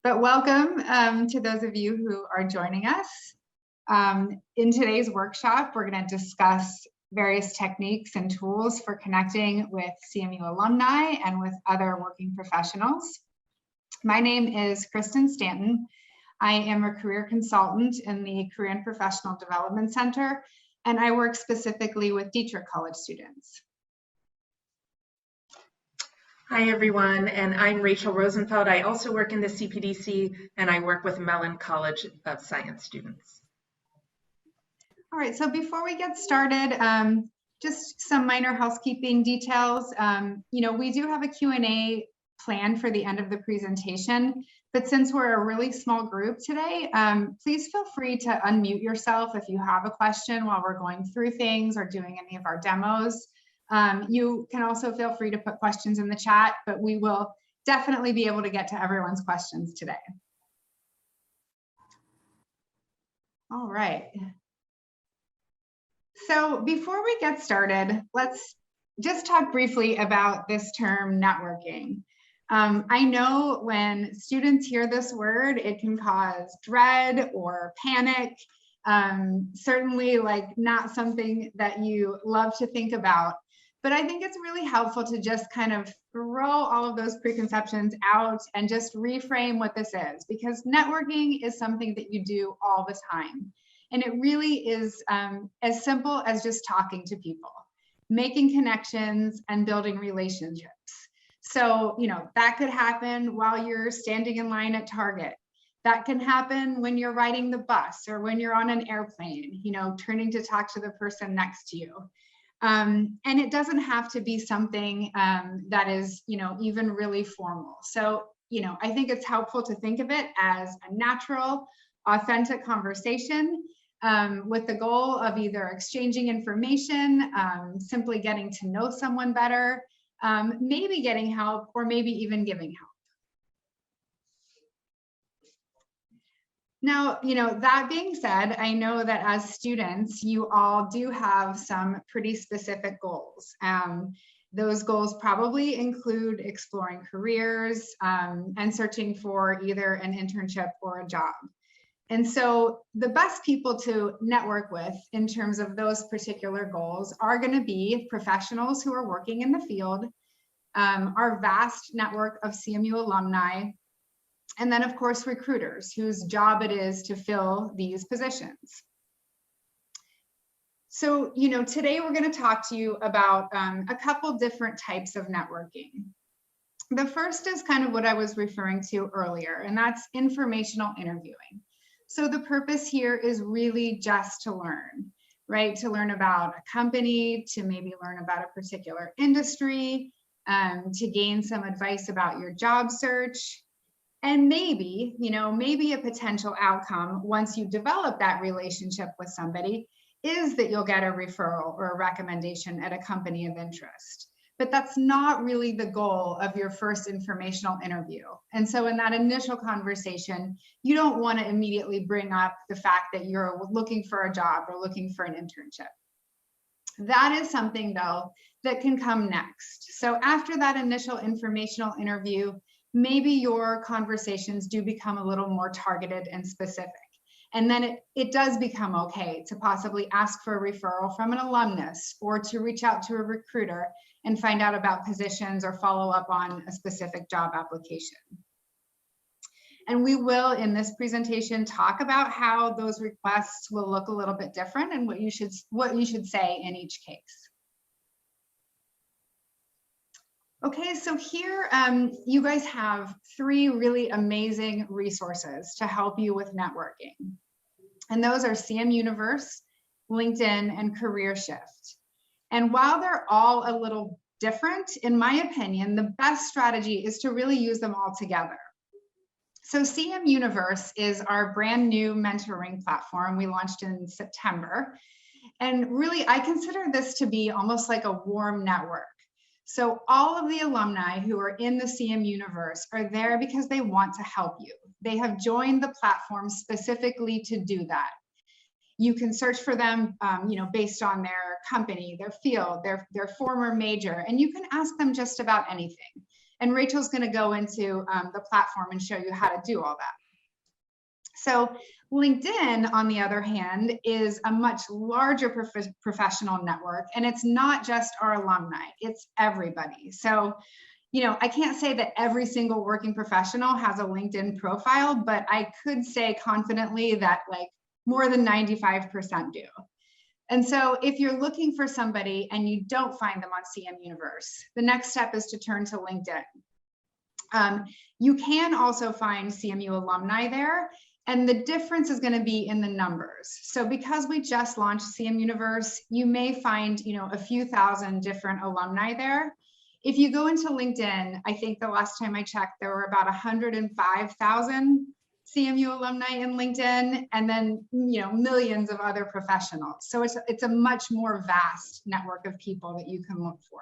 But welcome to those of you who are joining us. In today's workshop, we're going to discuss various techniques and tools for connecting with CMU alumni and with other working professionals. My name is Kristen Stanton. I am a career consultant in the Career and Professional Development Center, and I work specifically with Dietrich College students. Hi everyone, and I'm Rachel Rosenfeld. I also work in the CPDC and I work with Mellon College of Science students. All right, so before we get started, just some minor housekeeping details. We do have a Q&A planned for the end of the presentation, but since we're a really small group today, please feel free to unmute yourself if you have a question while we're going through things or doing any of our demos. You can also feel free to put questions in the chat, but we will definitely be able to get to everyone's questions today. All right. So before we get started, let's just talk briefly about this term networking. I know when students hear this word, it can cause dread or panic. Certainly not something that you love to think about. But I think it's really helpful to just kind of throw all of those preconceptions out and just reframe what this is, because networking is something that you do all the time. And it really is as simple as just talking to people, making connections and building relationships. So, that could happen while you're standing in line at Target. That can happen when you're riding the bus or when you're on an airplane, turning to talk to the person next to you. And it doesn't have to be something that is, even really formal. So, I think it's helpful to think of it as a natural, authentic conversation with the goal of either exchanging information, simply getting to know someone better, maybe getting help, or maybe even giving help. Now, that being said, I know that as students, you all do have some pretty specific goals. Those goals probably include exploring careers and searching for either an internship or a job. And so the best people to network with in terms of those particular goals are going to be professionals who are working in the field, our vast network of CMU alumni, and then, of course, recruiters whose job it is to fill these positions. So, today we're going to talk to you about a couple different types of networking. The first is kind of what I was referring to earlier, and that's informational interviewing. So the purpose here is really just to learn, right? To learn about a company, to maybe learn about a particular industry, to gain some advice about your job search. And maybe, maybe a potential outcome once you develop that relationship with somebody is that you'll get a referral or a recommendation at a company of interest. But that's not really the goal of your first informational interview. And so in that initial conversation, you don't want to immediately bring up the fact that you're looking for a job or looking for an internship. That is something, though, that can come next. So after that initial informational interview, maybe your conversations do become a little more targeted and specific. And then it does become okay to possibly ask for a referral from an alumnus or to reach out to a recruiter and find out about positions or follow up on a specific job application. And we will, in this presentation, talk about how those requests will look a little bit different and what you should say in each case. Okay, so here you guys have 3 really amazing resources to help you with networking. And those are CMU Universe, LinkedIn, and Careershift. And while they're all a little different, in my opinion, the best strategy is to really use them all together. So CMU Universe is our brand new mentoring platform we launched in September. And really, I consider this to be almost like a warm network. So all of the alumni who are in the CMU Universe are there because they want to help you. They have joined the platform specifically to do that. You can search for them, based on their company, their field, their former major, and you can ask them just about anything. And Rachel's going to go into the platform and show you how to do all that. So LinkedIn, on the other hand, is a much larger professional network, and it's not just our alumni, it's everybody. So, you know, I can't say that every single working professional has a LinkedIn profile, but I could say confidently that like more than 95% do. And so if you're looking for somebody and you don't find them on CM Universe, the next step is to turn to LinkedIn. You can also find CMU alumni there, and the difference is going to be in the numbers. So because we just launched CM Universe, you may find, you know, a few thousand different alumni there. If you go into LinkedIn, I think the last time I checked, there were about 105,000 CMU alumni in LinkedIn, and then, you know, millions of other professionals. So it's a much more vast network of people that you can look for.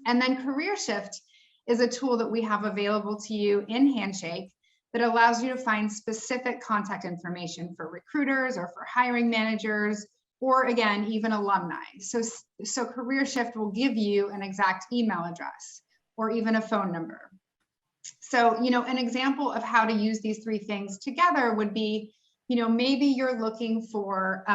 And then Careershift is a tool that we have available to you in Handshake that allows you to find specific contact information for recruiters or for hiring managers, or again, even alumni. So Careershift will give you an exact email address or even a phone number. So, you know, an example of how to use these three things together would be, you know, maybe you're looking for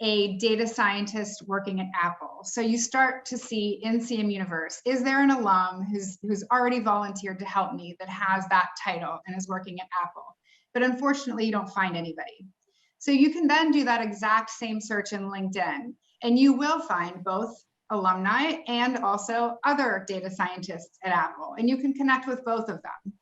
a data scientist working at Apple. So you start to see in CM Universe, is there an alum who's already volunteered to help me that has that title and is working at Apple? But unfortunately, you don't find anybody. So you can then do that exact same search in LinkedIn, and you will find both alumni and also other data scientists at Apple, and you can connect with both of them.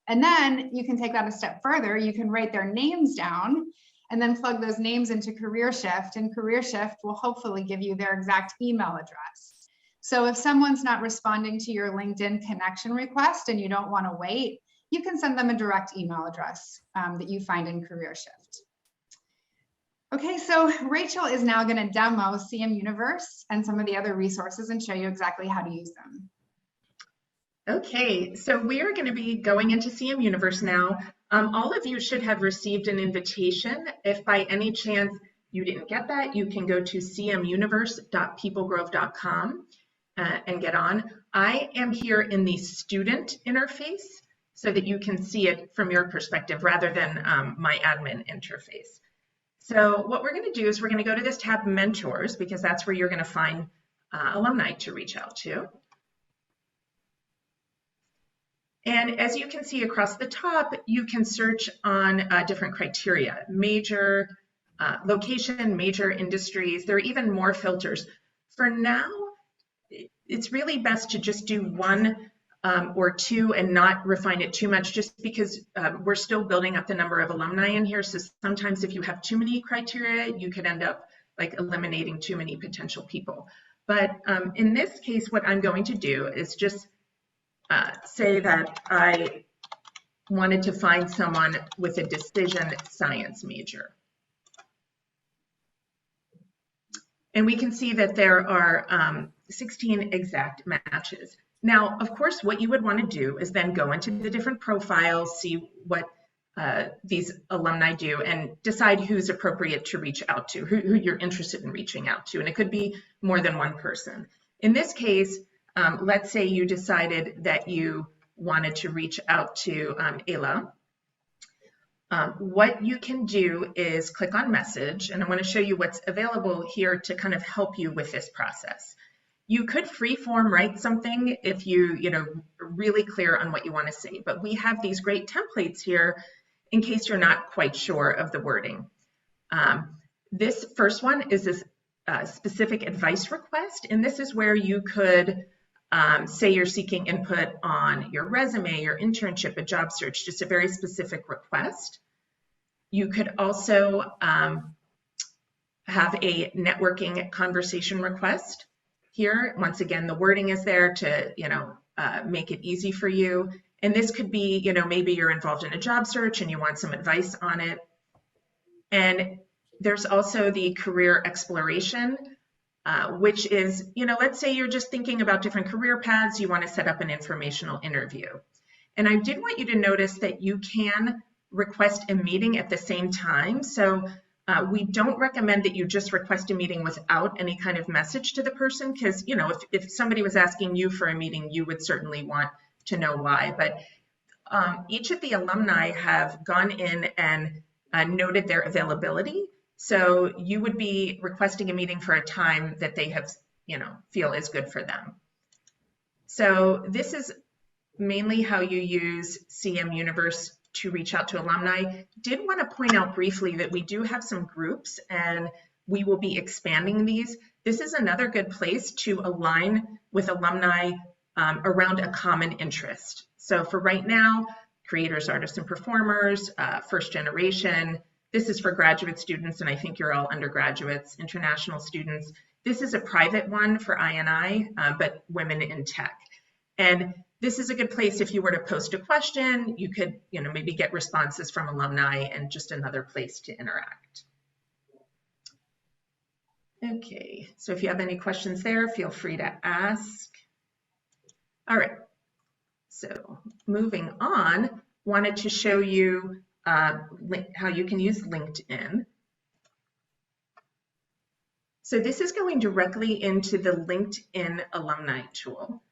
And then you can take that a step further. You can write their names down and then plug those names into Careershift, and Careershift will hopefully give you their exact email address. So if someone's not responding to your LinkedIn connection request and you don't want to wait, you can send them a direct email address that you find in Careershift. Okay, so Rachel is now going to demo CM Universe and some of the other resources and show you exactly how to use them. Okay, so we are going to be going into CM Universe now. All of you should have received an invitation. If by any chance you didn't get that, you can go to cmuniverse.peoplegrove.com and get on. I am here in the student interface so that you can see it from your perspective rather than my admin interface. So what we're going to do is we're going to go to this tab Mentors, because that's where you're going to find alumni to reach out to. And as you can see across the top, you can search on different criteria: major, location, major industries. There are even more filters. For now, it's really best to just do one or two and not refine it too much, just because we're still building up the number of alumni in here. So sometimes if you have too many criteria, you could end up like eliminating too many potential people. But in this case, what I'm going to do is just say that I wanted to find someone with a decision science major. And we can see that there are 16 exact matches. Now, of course, what you would want to do is then go into the different profiles, see what these alumni do, and decide who's appropriate to reach out to, who you're interested in reaching out to. And it could be more than one person. In this case, let's say you decided that you wanted to reach out to Ayla. What you can do is click on message, and I want to show you what's available here to kind of help you with this process. You could freeform write something if you really clear on what you want to say, but we have these great templates here in case you're not quite sure of the wording. This first one is this specific advice request, and this is where you could say you're seeking input on your resume, your internship, a job search, just a very specific request. You could also have a networking conversation request. Here, once again, the wording is there to make it easy for you. And this could be, maybe you're involved in a job search and you want some advice on it. And there's also the career exploration, which is, let's say you're just thinking about different career paths, you want to set up an informational interview. And I did want you to notice that you can request a meeting at the same time. So We don't recommend that you just request a meeting without any kind of message to the person, because, you know, if somebody was asking you for a meeting, you would certainly want to know why. But each of the alumni have gone in and noted their availability. So you would be requesting a meeting for a time that they have, you know, feel is good for them. So this is mainly how you use CMU Universe to reach out to alumni. Did want to point out briefly that we do have some groups and we will be expanding these. This is another good place to align with alumni around a common interest. So for right now, creators, artists, and performers, first generation. This is for graduate students, and I think you're all undergraduates, international students. This is a private one for I&I, but women in tech. And this is a good place if you were to post a question, you could, you know, maybe get responses from alumni, and just another place to interact. Okay, so if you have any questions there, feel free to ask. All right, so moving on, wanted to show you how you can use LinkedIn. So this is going directly into the LinkedIn alumni tool.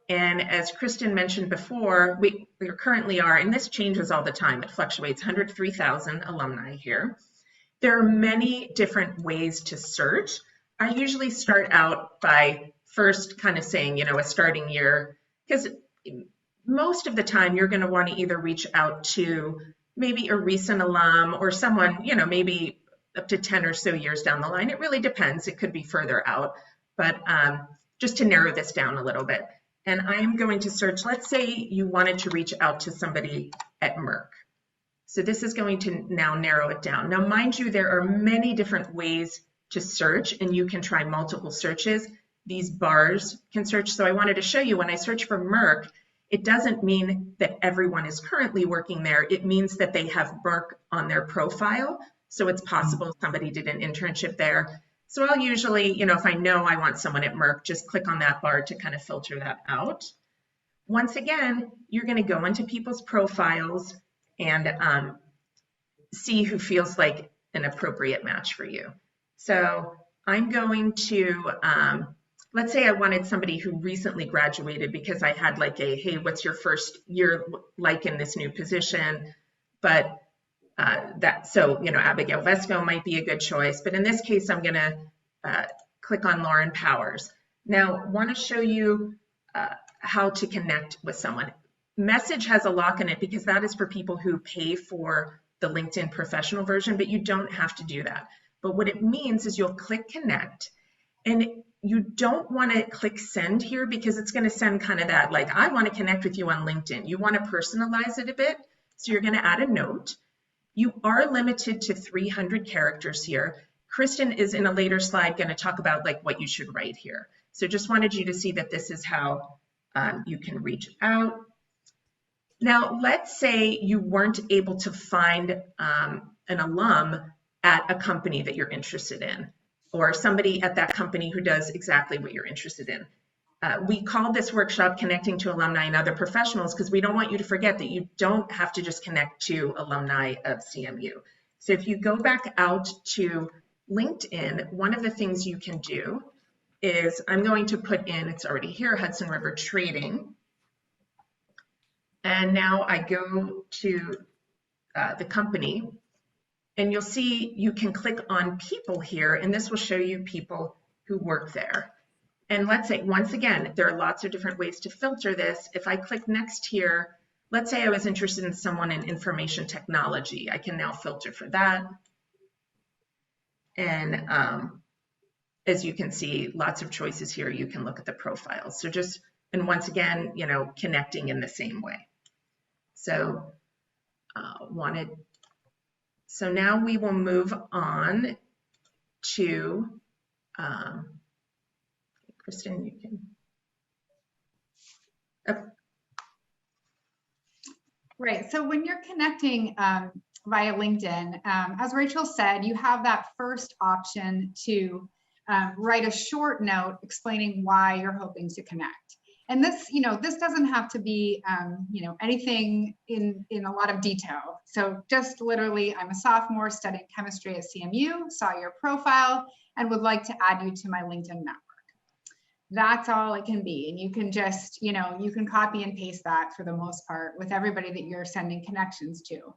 And as Kristen mentioned before, we currently are, and this changes all the time, it fluctuates, 103,000 alumni here. There are many different ways to search. I usually start out by first kind of saying, you know, a starting year, because most of the time you're going to want to either reach out to maybe a recent alum or someone, you know, maybe up to 10 or so years down the line. It really depends. It could be further out, but just to narrow this down a little bit. And I'm going to search, let's say you wanted to reach out to somebody at Merck. So this is going to now narrow it down. Now, mind you, there are many different ways to search, and you can try multiple searches. These bars can search. So I wanted to show you when I search for Merck, it doesn't mean that everyone is currently working there. It means that they have Merck on their profile. So it's possible somebody did an internship there. So I'll usually, you know, if I know I want someone at Merck, just click on that bar to kind of filter that out. Once again, you're going to go into people's profiles and see who feels like an appropriate match for you. So I'm going to, let's say I wanted somebody who recently graduated because I had like a, hey, what's your first year like in this new position? But so, you know, Abigail Vesco might be a good choice, but in this case, I'm going to click on Lauren Powers. Now, want to show you how to connect with someone. Message has a lock in it because that is for people who pay for the LinkedIn professional version, but you don't have to do that. But what it means is you'll click connect, and you don't want to click send here because it's going to send kind of that, like, I want to connect with you on LinkedIn. You want to personalize it a bit. So you're going to add a note. You are limited to 300 characters here. Kristen is in a later slide going to talk about like what you should write here. So just wanted you to see that this is how you can reach out. Now, let's say you weren't able to find an alum at a company that you're interested in, or somebody at that company who does exactly what you're interested in. We call this workshop Connecting to Alumni and Other Professionals because we don't want you to forget that you don't have to just connect to alumni of CMU. So if you go back out to LinkedIn, one of the things you can do is I'm going to put in, it's already here, Hudson River Trading. And now I go to the company, and you'll see you can click on people here, and this will show you people who work there. And let's say, once again, there are lots of different ways to filter this. If I click next here, let's say I was interested in someone in information technology. I can now filter for that. And as you can see, lots of choices here. You can look at the profiles. So just, and once again, you know, connecting in the same way. So so now we will move on to, Kristen, you can. Okay. Right, so when you're connecting via LinkedIn, as Rachel said, you have that first option to write a short note explaining why you're hoping to connect. And this, this doesn't have to be, anything in a lot of detail. So just literally, I'm a sophomore studying chemistry at CMU, saw your profile, and would like to add you to my LinkedIn network. That's all it can be. And you can just, you can copy and paste that for the most part with everybody that you're sending connections to.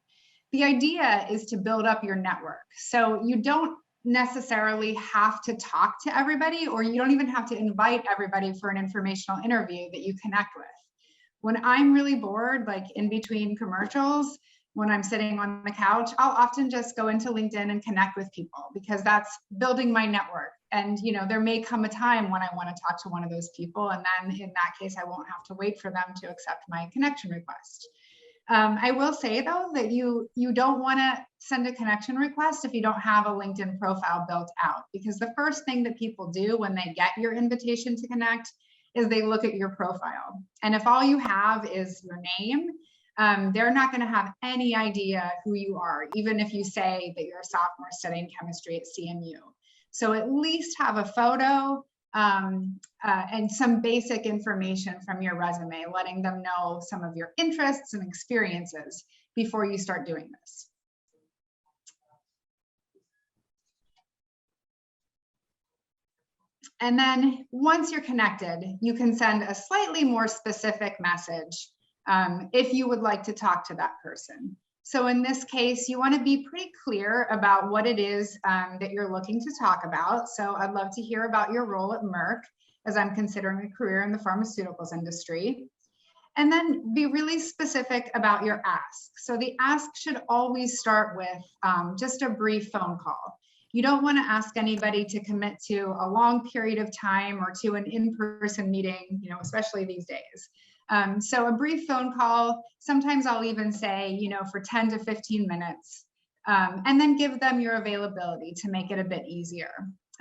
The idea is to build up your network. So you don't necessarily have to talk to everybody, or you don't even have to invite everybody for an informational interview that you connect with. When I'm really bored, like in between commercials, when I'm sitting on the couch, I'll often just go into LinkedIn and connect with people, because that's building my network. And there may come a time when I want to talk to one of those people, and then in that case, I won't have to wait for them to accept my connection request. I will say though that you don't want to send a connection request if you don't have a LinkedIn profile built out, because the first thing that people do when they get your invitation to connect is they look at your profile. And if all you have is your name, they're not going to have any idea who you are, even if you say that you're a sophomore studying chemistry at CMU. So at least have a photo and some basic information from your resume, letting them know some of your interests and experiences before you start doing this. And then once you're connected, you can send a slightly more specific message if you would like to talk to that person. So in this case, you want to be pretty clear about what it is that you're looking to talk about. So I'd love to hear about your role at Merck, as I'm considering a career in the pharmaceuticals industry. And then be really specific about your ask. So the ask should always start with just a brief phone call. You don't want to ask anybody to commit to a long period of time or to an in-person meeting, especially these days. So a brief phone call, sometimes I'll even say, for 10 to 15 minutes, and then give them your availability to make it a bit easier.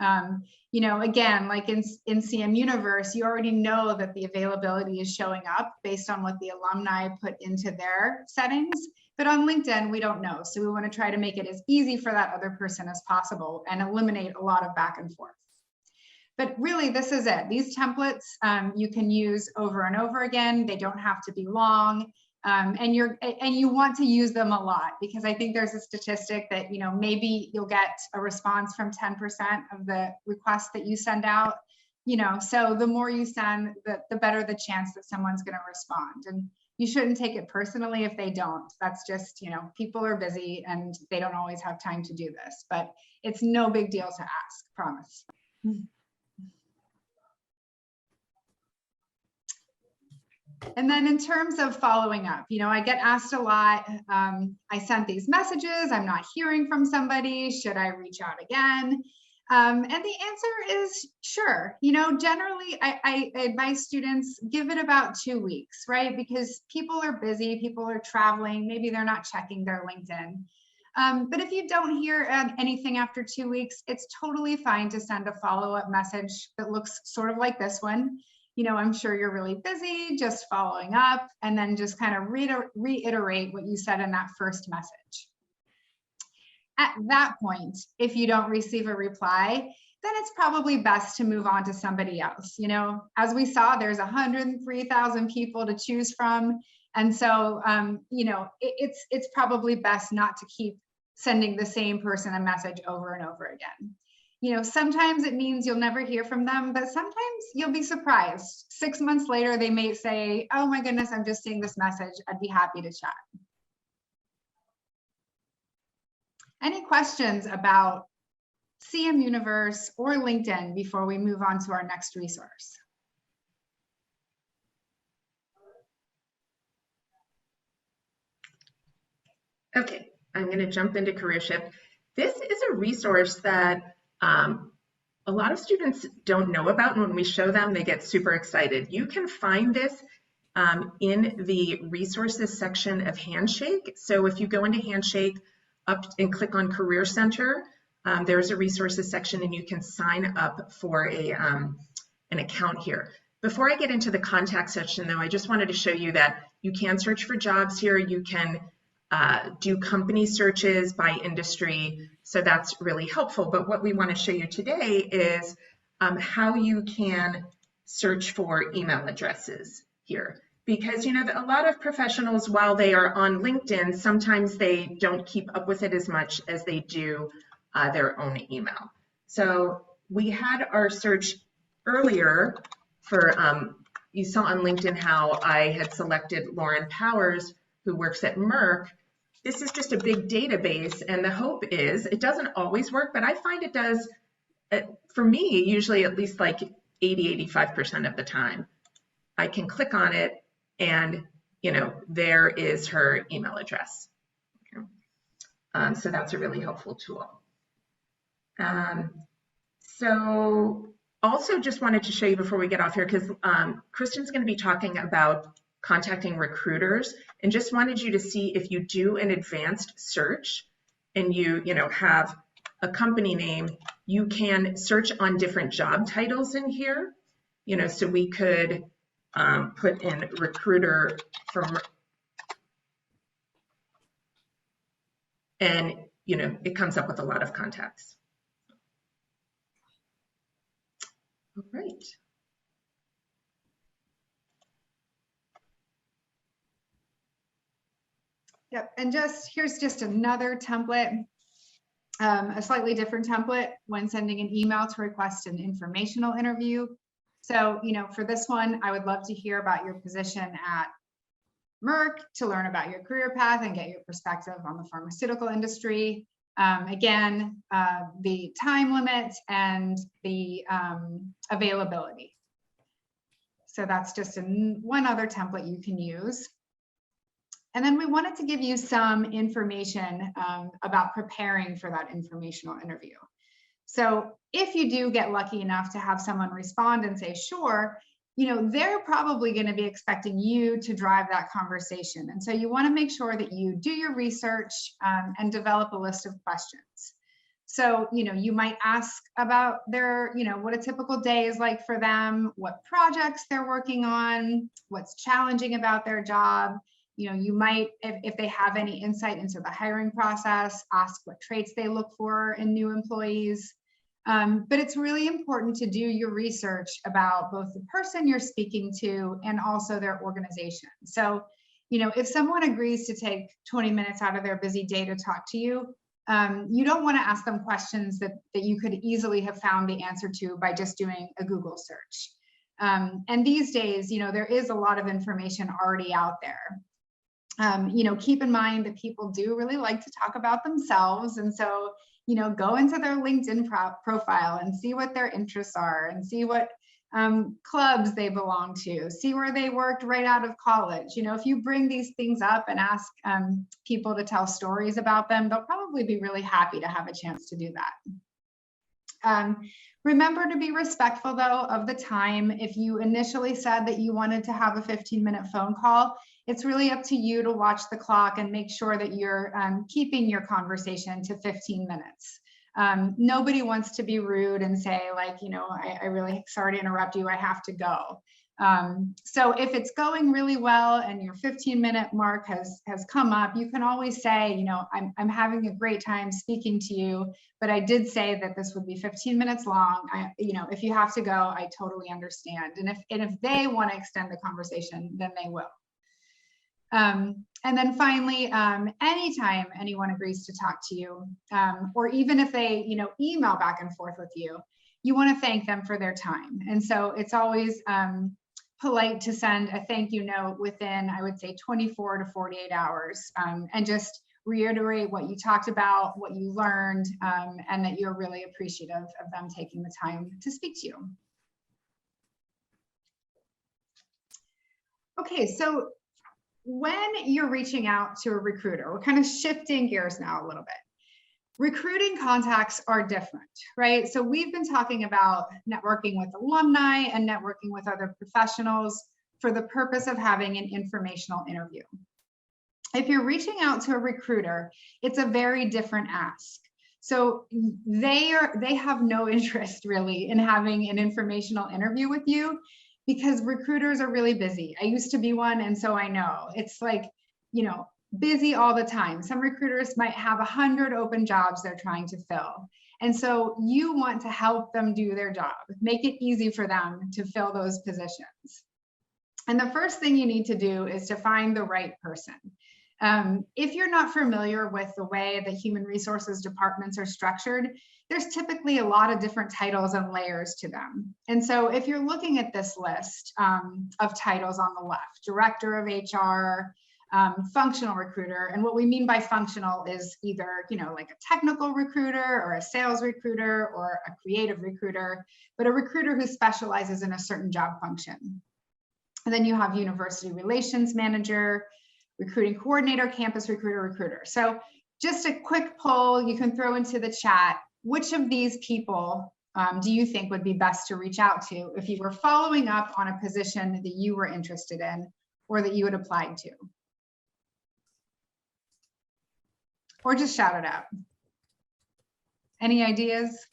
Again, like in CMU Universe, you already know that the availability is showing up based on what the alumni put into their settings. But on LinkedIn, we don't know. So we want to try to make it as easy for that other person as possible and eliminate a lot of back and forth. But really, this is it. These templates you can use over and over again. They don't have to be long. And you want to use them a lot, because I think there's a statistic that, maybe you'll get a response from 10% of the requests that you send out, so the more you send, the better the chance that someone's going to respond. And you shouldn't take it personally if they don't. That's just, people are busy and they don't always have time to do this, but it's no big deal to ask, promise. And then in terms of following up, I get asked a lot, I sent these messages, I'm not hearing from somebody, should I reach out again? And the answer is sure. Generally I advise students, give it about 2 weeks, right? Because people are busy, people are traveling, maybe they're not checking their LinkedIn. But if you don't hear anything after 2 weeks, it's totally fine to send a follow-up message that looks sort of like this one. I'm sure you're really busy, just following up, and then just kind of reiterate what you said in that first message. At that point, if you don't receive a reply, then it's probably best to move on to somebody else. As we saw, there's 103,000 people to choose from. And so, it's probably best not to keep sending the same person a message over and over again. Sometimes it means you'll never hear from them, but sometimes you'll be surprised. 6 months later, they may say, oh my goodness, I'm just seeing this message. I'd be happy to chat. Any questions about CMU Universe or LinkedIn before we move on to our next resource? Okay, I'm going to jump into Careershift. This is a resource that a lot of students don't know about, and when we show them, they get super excited. You can find this in the resources section of Handshake. So if you go into Handshake up and click on Career Center, there's a resources section, and you can sign up for an account here. Before I get into the contact section, though, I just wanted to show you that you can search for jobs here. You can do company searches by industry, so that's really helpful. But what we want to show you today is how you can search for email addresses here. Because, you know, a lot of professionals, while they are on LinkedIn, sometimes they don't keep up with it as much as they do their own email. So we had our search earlier for, you saw on LinkedIn how I had selected Lauren Powers, who works at Merck. This is just a big database, and the hope is, it doesn't always work, but I find it does, for me, usually at least like 80–85% of the time. I can click on it, and you know, there is her email address. Okay. So that's a really helpful tool. So also just wanted to show you before we get off here, because Kristen's going to be talking about contacting recruiters, and just wanted you to see, if you do an advanced search and you know, have a company name, you can search on different job titles in here. You know, so we could put in recruiter from, and you know, it comes up with a lot of contacts. All right. Yep, and here's just another template, a slightly different template when sending an email to request an informational interview. So, you know, for this one, I would love to hear about your position at Merck, to learn about your career path and get your perspective on the pharmaceutical industry. Again, the time limit and the availability. So that's just one other template you can use. And then we wanted to give you some information about preparing for that informational interview. So if you do get lucky enough to have someone respond and say, sure, you know, they're probably going to be expecting you to drive that conversation. And so you want to make sure that you do your research and develop a list of questions. So, you know, you might ask about their, you know, what a typical day is like for them, what projects they're working on, what's challenging about their job. You know, you might, if they have any insight into the hiring process, ask what traits they look for in new employees. But it's really important to do your research about both the person you're speaking to and also their organization. So, you know, if someone agrees to take 20 minutes out of their busy day to talk to you, you don't want to ask them questions that you could easily have found the answer to by just doing a Google search. And these days, you know, there is a lot of information already out there. You know, keep in mind that people do really like to talk about themselves. And so, you know, go into their LinkedIn profile and see what their interests are and see what clubs they belong to, see where they worked right out of college. You know, if you bring these things up and ask people to tell stories about them, they'll probably be really happy to have a chance to do that. Remember to be respectful, though, of the time. If you initially said that you wanted to have a 15-minute phone call, it's really up to you to watch the clock and make sure that you're keeping your conversation to 15 minutes. Nobody wants to be rude and say, like, you know, I really sorry to interrupt you, I have to go. So if it's going really well and your 15-minute mark has come up, you can always say, you know, I'm having a great time speaking to you, but I did say that this would be 15 minutes long. You know, if you have to go, I totally understand. And if they want to extend the conversation, then they will. And then finally, anytime anyone agrees to talk to you, or even if they, you know, email back and forth with you, you want to thank them for their time. And so it's always polite to send a thank you note within, I would say, 24 to 48 hours, and just reiterate what you talked about, what you learned, and that you're really appreciative of them taking the time to speak to you. Okay, so when you're reaching out to a recruiter, we're kind of shifting gears now a little bit. Recruiting contacts are different, right? So we've been talking about networking with alumni and networking with other professionals for the purpose of having an informational interview. If you're reaching out to a recruiter, it's a very different ask. So they have no interest really in having an informational interview with you, because recruiters are really busy. I used to be one, and so I know. It's like, you know, busy all the time. Some recruiters might have 100 open jobs they're trying to fill. And so you want to help them do their job, make it easy for them to fill those positions. And the first thing you need to do is to find the right person. If you're not familiar with the way the human resources departments are structured, there's typically a lot of different titles and layers to them. And so if you're looking at this list of titles on the left, Director of HR, functional recruiter, and what we mean by functional is either, like a technical recruiter or a sales recruiter or a creative recruiter, but a recruiter who specializes in a certain job function. And then you have university relations manager, recruiting coordinator, campus recruiter. So just a quick poll you can throw into the chat. Which of these people do you think would be best to reach out to if you were following up on a position that you were interested in or that you had applied to? Or just shout it out. Any ideas?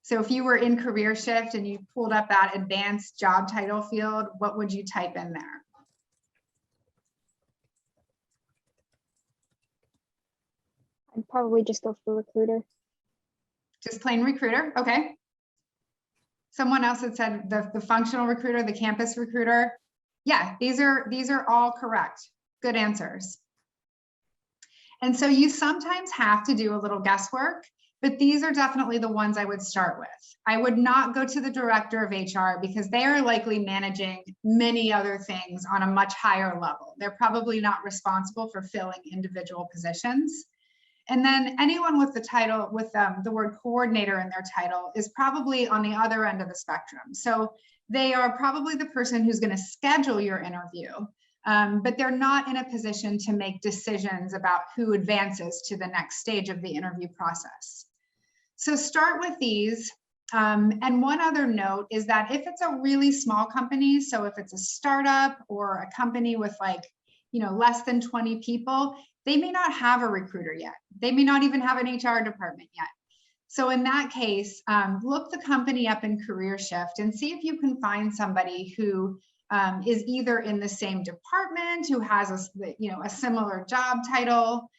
So if you were in Careershift and you pulled up that advanced job title field, what would you type in there? I'd probably just go for recruiter. Just plain recruiter, okay. Someone else had said the functional recruiter, the campus recruiter. Yeah, these are all correct. Good answers. And so you sometimes have to do a little guesswork, but these are definitely the ones I would start with. I would not go to the director of HR because they are likely managing many other things on a much higher level. They're probably not responsible for filling individual positions. And then anyone with the title, with the word coordinator in their title is probably on the other end of the spectrum. So they are probably the person who's going to schedule your interview, but they're not in a position to make decisions about who advances to the next stage of the interview process. So start with these. And one other note is that if it's a really small company, so if it's a startup or a company with less than 20 people, they may not have a recruiter yet. They may not even have an HR department yet. So in that case, look the company up in Careershift and see if you can find somebody who is either in the same department, who has a similar job title,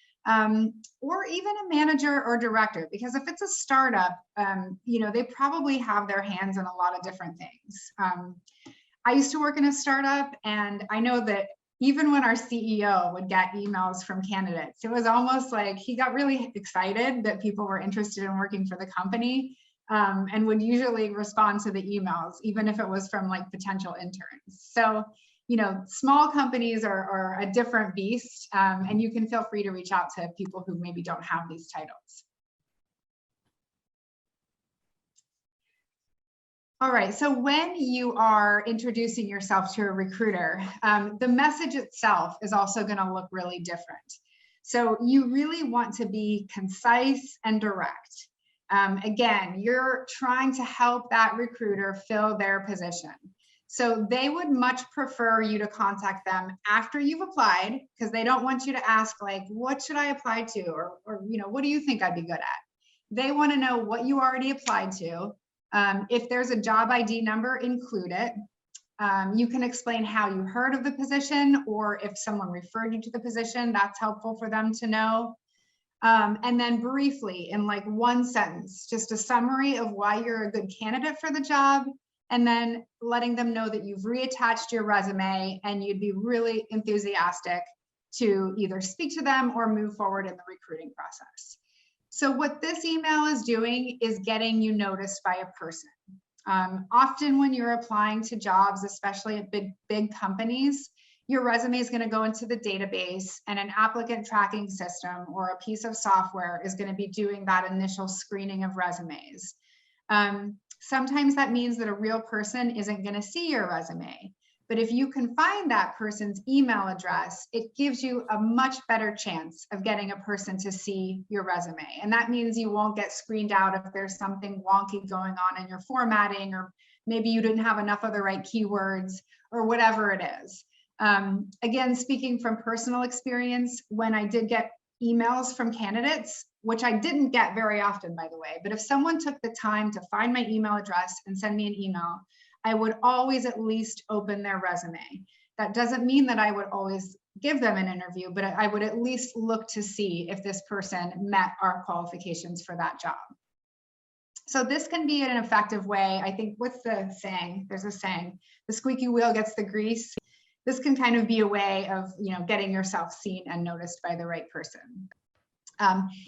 or even a manager or director. Because if it's a startup, they probably have their hands in a lot of different things. I used to work in a startup, and I know that even when our CEO would get emails from candidates, it was almost like he got really excited that people were interested in working for the company, and would usually respond to the emails, even if it was from potential interns. So, small companies are a different beast, and you can feel free to reach out to people who maybe don't have these titles. All right, so when you are introducing yourself to a recruiter, the message itself is also going to look really different. So you really want to be concise and direct. Again, you're trying to help that recruiter fill their position. So they would much prefer you to contact them after you've applied, because they don't want you to ask what should I apply to? Or what do you think I'd be good at? They want to know what you already applied to. If there's a job ID number, include it. You can explain how you heard of the position, or if someone referred you to the position, that's helpful for them to know. And then briefly, in one sentence, just a summary of why you're a good candidate for the job, and then letting them know that you've reattached your resume and you'd be really enthusiastic to either speak to them or move forward in the recruiting process. So what this email is doing is getting you noticed by a person. Often when you're applying to jobs, especially at big companies, your resume is going to go into the database, and an applicant tracking system or a piece of software is going to be doing that initial screening of resumes. Sometimes that means that a real person isn't going to see your resume. But if you can find that person's email address, it gives you a much better chance of getting a person to see your resume. And that means you won't get screened out if there's something wonky going on in your formatting, or maybe you didn't have enough of the right keywords, or whatever it is. Again, speaking from personal experience, when I did get emails from candidates, which I didn't get very often, by the way, but if someone took the time to find my email address and send me an email, I would always at least open their resume. That doesn't mean that I would always give them an interview, but I would at least look to see if this person met our qualifications for that job. So this can be an effective way. I think, what's the saying? There's a saying, the squeaky wheel gets the grease. This can kind of be a way of, getting yourself seen and noticed by the right person.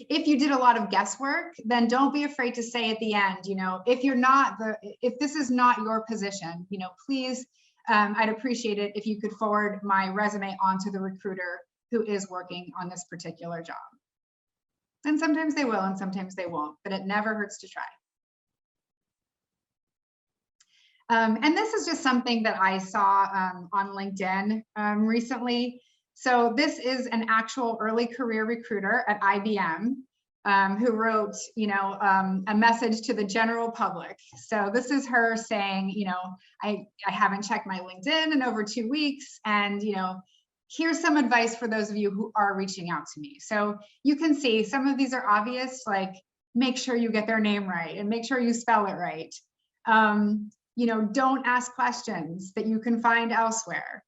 If you did a lot of guesswork, then don't be afraid to say at the end, if this is not your position, please, I'd appreciate it if you could forward my resume onto the recruiter who is working on this particular job. And sometimes they will, and sometimes they won't, but it never hurts to try. And this is just something that I saw on LinkedIn recently. So this is an actual early career recruiter at IBM who wrote, a message to the general public. So this is her saying, I haven't checked my LinkedIn in over 2 weeks, and here's some advice for those of you who are reaching out to me. So you can see some of these are obvious, like make sure you get their name right and make sure you spell it right. Don't ask questions that you can find elsewhere.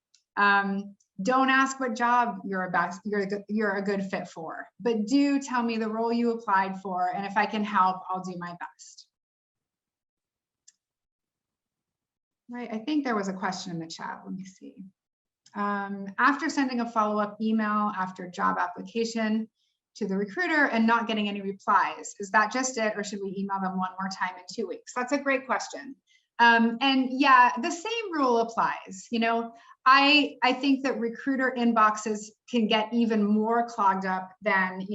Don't ask what job you're a good fit for, but do tell me the role you applied for, and if I can help, I'll do my best. Right, I think there was a question in the chat. Let me see. After sending a follow-up email after job application to the recruiter and not getting any replies, is that just it, or should we email them one more time in 2 weeks? That's a great question. And yeah, the same rule applies. I think that recruiter inboxes can get even more clogged up than,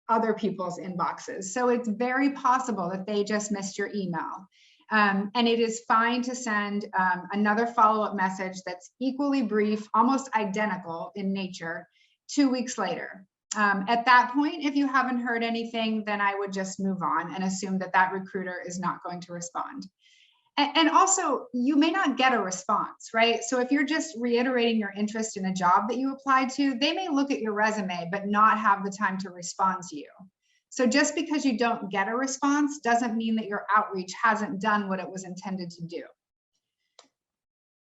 other people's inboxes. So it's very possible that they just missed your email. And it is fine to send another follow-up message that's equally brief, almost identical in nature, 2 weeks later. At that point, if you haven't heard anything, then I would just move on and assume that that recruiter is not going to respond. And also, you may not get a response, right? So if you're just reiterating your interest in a job that you applied to, they may look at your resume, but not have the time to respond to you. So just because you don't get a response doesn't mean that your outreach hasn't done what it was intended to do.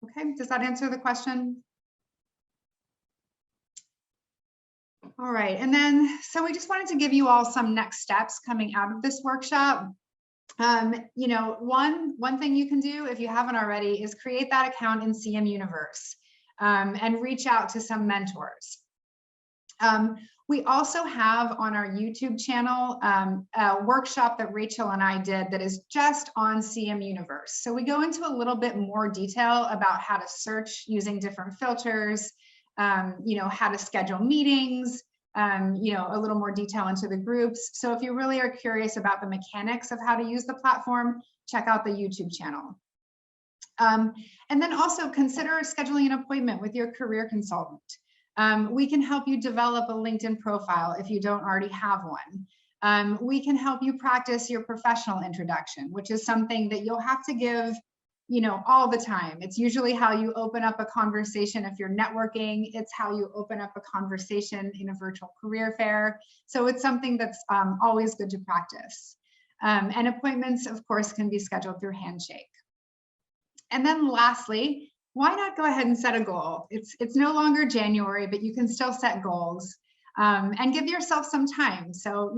Okay, does that answer the question? All right, and then, so we just wanted to give you all some next steps coming out of this workshop. One thing you can do if you haven't already is create that account in CMU Universe and reach out to some mentors. We also have on our YouTube channel a workshop that Rachel and I did that is just on CMU Universe. So we go into a little bit more detail about how to search using different filters, how to schedule meetings, a little more detail into the groups. So if you really are curious about the mechanics of how to use the platform, check out the YouTube channel. And then also consider scheduling an appointment with your career consultant. We can help you develop a LinkedIn profile if you don't already have one. We can help you practice your professional introduction, which is something that you'll have to give all the time. It's usually how you open up a conversation if you're networking. It's how you open up a conversation in a virtual career fair. So it's something that's always good to practice. And appointments, of course, can be scheduled through Handshake. And then lastly, why not go ahead and set a goal? It's no longer January, but you can still set goals and give yourself some time. So,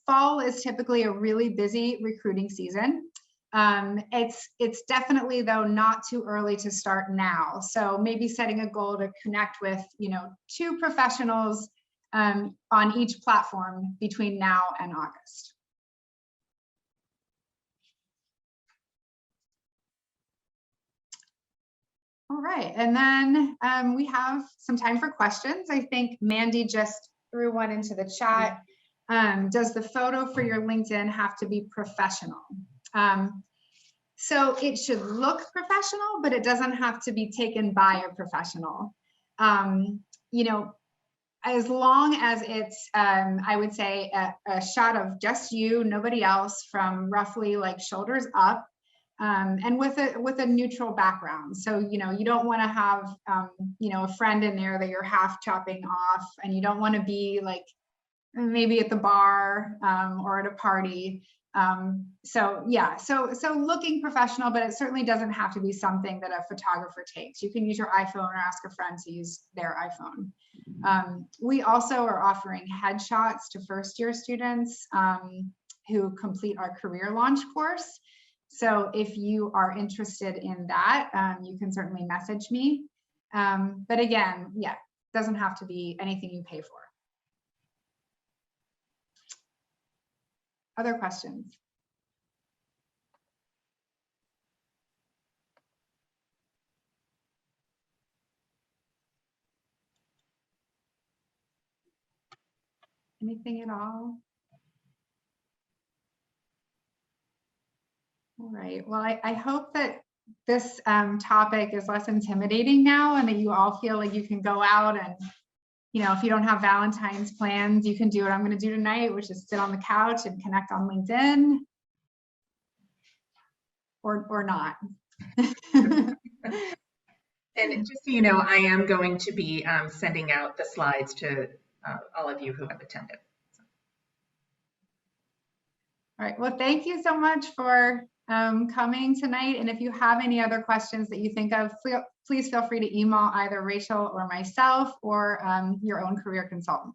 fall is typically a really busy recruiting season. It's definitely, though, not too early to start now. So maybe setting a goal to connect with, 2 professionals on each platform between now and August. All right, and then we have some time for questions. I think Mandy just threw one into the chat. Does the photo for your LinkedIn have to be professional? So it should look professional, but it doesn't have to be taken by a professional. As long as it's, I would say, a shot of just you, nobody else, from roughly like shoulders up, and with a neutral background. So, you don't want to have, a friend in there that you're half chopping off, and you don't want to be like maybe at the bar or at a party. So yeah, so looking professional, but it certainly doesn't have to be something that a photographer takes. You can use your iPhone or ask a friend to use their iPhone. We also are offering headshots to first-year students who complete our career launch course. So if you are interested in that, you can certainly message me. But again, yeah, it doesn't have to be anything you pay for. Other questions? Anything at all? All right, well, I hope that this topic is less intimidating now and that you all feel like you can go out and, you know, if you don't have Valentine's plans, you can do what I'm going to do tonight, which is sit on the couch and connect on LinkedIn or not. And just so you know, I am going to be sending out the slides to all of you who have attended. All right, well, thank you so much for coming tonight. And if you have any other questions that you think of, please feel free to email either Rachel or myself or your own career consultant.